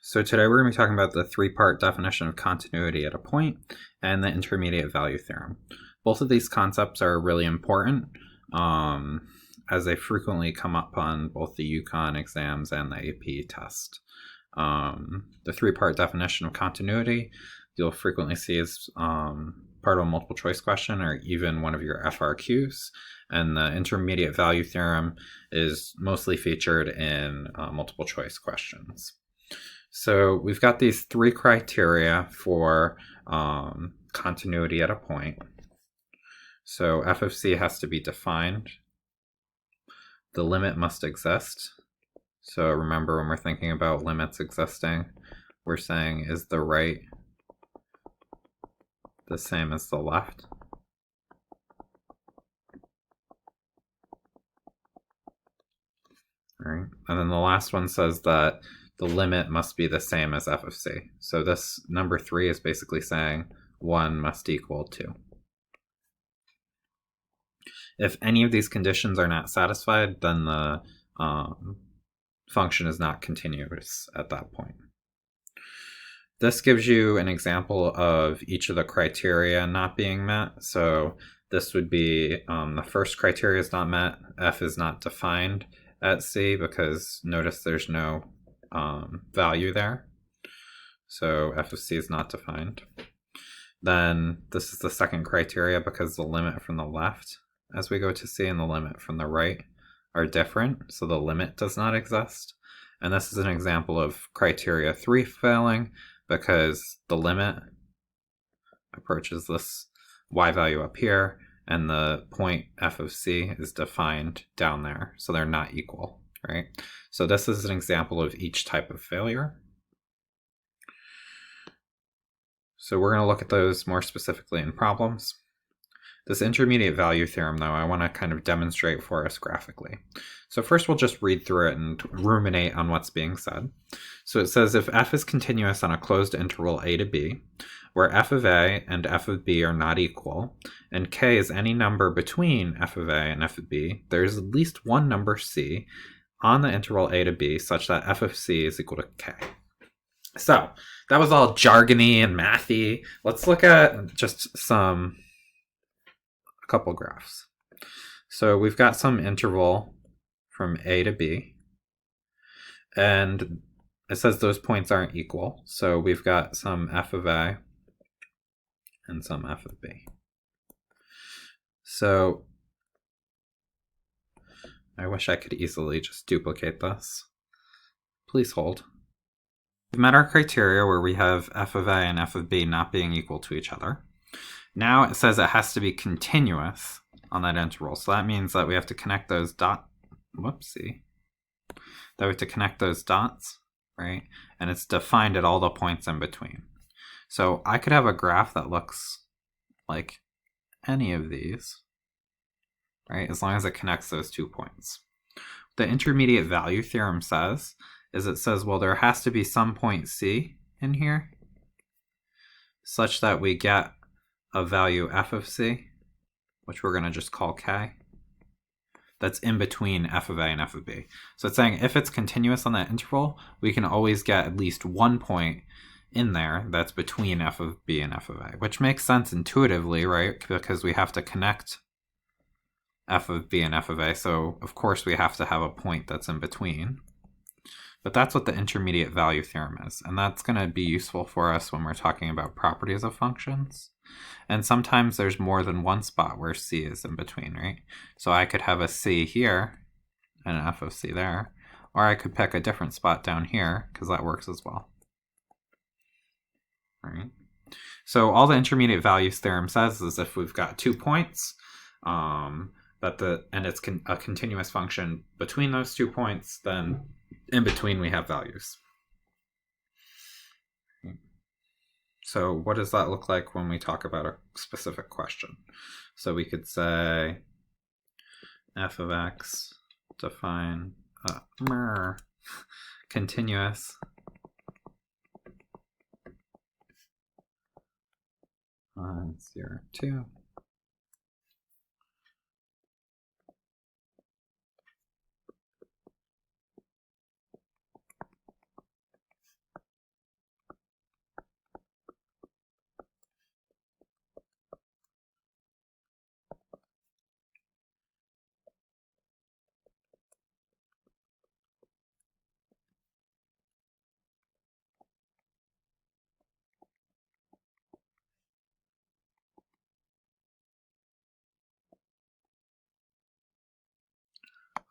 So today we're going to be talking about the three-part definition of continuity at a point and the intermediate value theorem. Both of these concepts are really important as they frequently come up on both the UConn exams and the AP test. The three-part definition of continuity you'll frequently see as part of a multiple choice question or even one of your FRQs. And the intermediate value theorem is mostly featured in multiple choice questions. So we've got these three criteria for continuity at a point. So f of c has to be defined. The limit must exist. So remember, when we're thinking about limits existing, we're saying, is the right the same as the left? All right. And then the last one says that the limit must be the same as f of c. So this number 3 is basically saying 1 must equal 2. If any of these conditions are not satisfied, then the function is not continuous at that point. This gives you an example of each of the criteria not being met. So this would be the first criteria is not met, f is not defined at c, because notice there's no value there. So f of c is not defined. Then this is the second criteria because the limit from the left as we go to c and the limit from the right are different, so the limit does not exist. And this is an example of criteria 3 failing because the limit approaches this y value up here and the point f of c is defined down there, so they're not equal, right? So this is an example of each type of failure. So we're going to look at those more specifically in problems. This intermediate value theorem, though, I want to kind of demonstrate for us graphically. So first we'll just read through it and ruminate on what's being said. So it says if f is continuous on a closed interval a to b, where f of a and f of b are not equal, and k is any number between f of a and f of b, there is at least one number c on the interval a to b such that f of c is equal to k. So that was all jargony and mathy. Let's look at just a couple graphs. So we've got some interval from a to b, and it says those points aren't equal. So we've got some f of a and some f of b. So I wish I could easily just duplicate this. Please hold. We've met our criteria where we have f of a and f of b not being equal to each other. Now it says it has to be continuous on that interval. So that means that we have to connect those dots. Whoopsie. That we have to connect those dots, right? And it's defined at all the points in between. So I could have a graph that looks like any of these, right? As long as it connects those 2 points. The intermediate value theorem says is it says, well, there has to be some point c in here such that we get a value f of c, which we're going to just call k, that's in between f of a and f of b. So it's saying if it's continuous on that interval, we can always get at least one point in there that's between f of b and f of a, which makes sense intuitively, right? Because we have to connect f of b and f of a, so of course we have to have a point that's in between. But that's what the intermediate value theorem is, and that's going to be useful for us when we're talking about properties of functions. And sometimes there's more than one spot where c is in between, right? So I could have a c here and an f of c there, or I could pick a different spot down here because that works as well. All right. So all the intermediate values theorem says is if we've got 2 points, and it's a continuous function between those 2 points, then in between we have values. So what does that look like when we talk about a specific question? So we could say f of x define continuous on 0, 2.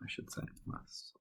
I should say must.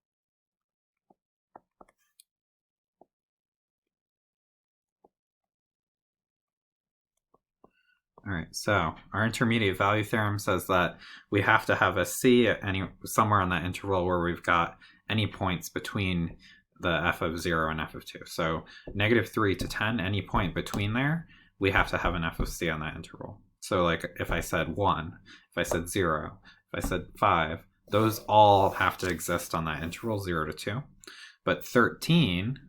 All right, so our intermediate value theorem says that we have to have a C at somewhere on that interval where we've got any points between the f of 0 and f of 2. So -3 to 10, any point between there, we have to have an f of C on that interval. So like if I said 1, if I said 0, if I said 5, those all have to exist on that interval 0 to 2. But 13,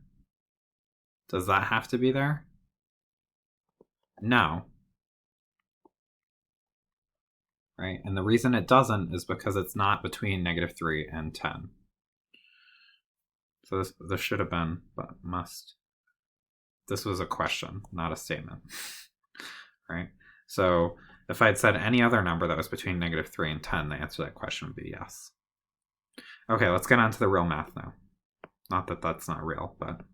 does that have to be there? No. Right? And the reason it doesn't is because it's not between -3 and 10. So this should have been, but must. This was a question, not a statement. Right? So if I'd said any other number that was between -3 and 10, the answer to that question would be yes. Okay, let's get on to the real math now. Not that that's not real, but...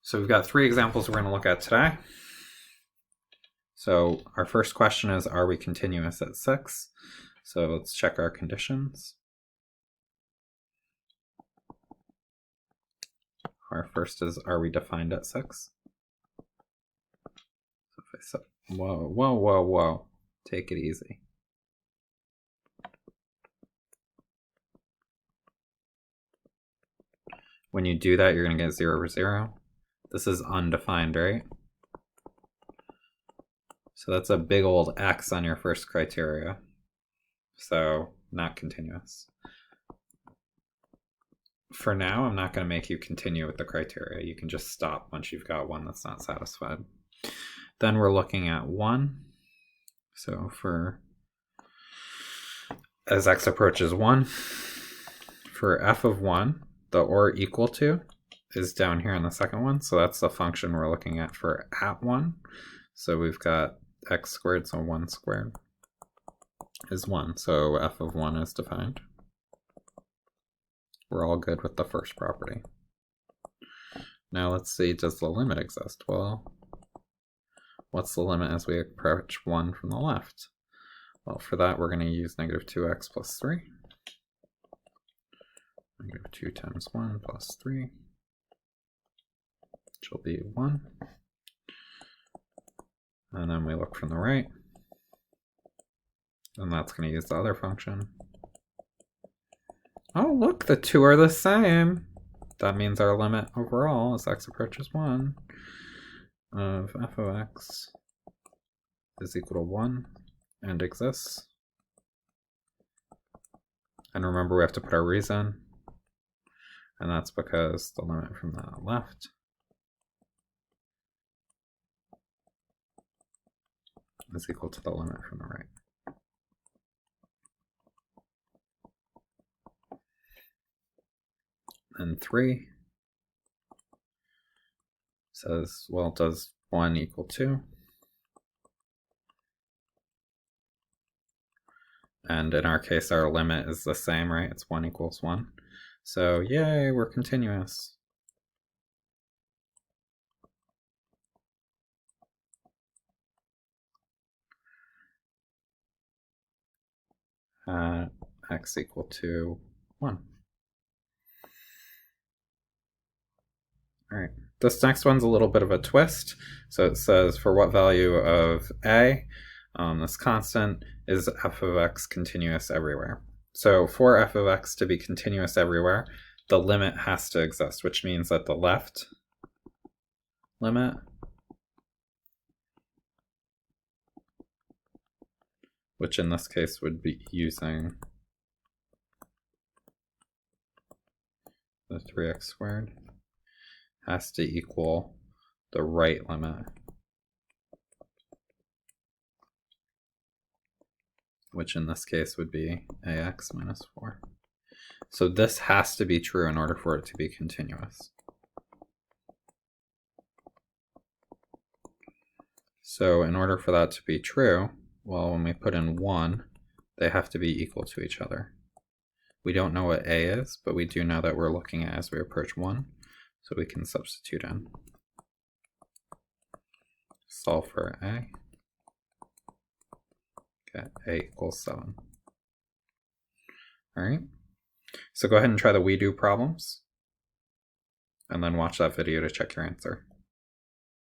So we've got 3 examples we're going to look at today. So our first question is, are we continuous at 6? So let's check our conditions. Our first is, are we defined at 6? So if I said, whoa, whoa, whoa, whoa, take it easy. When you do that, you're going to get 0 over 0. This is undefined, right? So that's a big old X on your first criteria. So not continuous. For now, I'm not going to make you continue with the criteria. You can just stop once you've got one that's not satisfied. Then we're looking at 1. So for as x approaches 1, for f of 1, the or equal to is down here in the second one. So that's the function we're looking at for at 1. So we've got x squared, so 1 squared is 1. So f of 1 is defined. We're all good with the first property. Now let's see, does the limit exist? Well, what's the limit as we approach 1 from the left? Well, for that we're going to use -2x plus 3. -2 times 1 plus 3, which will be 1. And then we look from the right, and that's going to use the other function. Oh, look, the 2 are the same. That means our limit overall as x approaches 1 of f of x is equal to 1 and exists. And remember, we have to put our reason, and that's because the limit from the left is equal to the limit from the right. And 3 says, well, does 1 equal 2? And in our case, our limit is the same, right? It's 1 equals 1. So yay, we're continuous. X equal to 1. All right, this next one's a little bit of a twist. So it says, for what value of a, this constant, is f of x continuous everywhere? So for f of x to be continuous everywhere, the limit has to exist, which means that the left limit which in this case would be using the 3x squared, has to equal the right limit, which in this case would be ax minus 4. So this has to be true in order for it to be continuous. So in order for that to be true, well, when we put in 1, they have to be equal to each other. We don't know what a is, but we do know that we're looking at as we approach 1, so we can substitute in. Solve for a. Get a equals 7. All right. So go ahead and try the we do problems, and then watch that video to check your answer.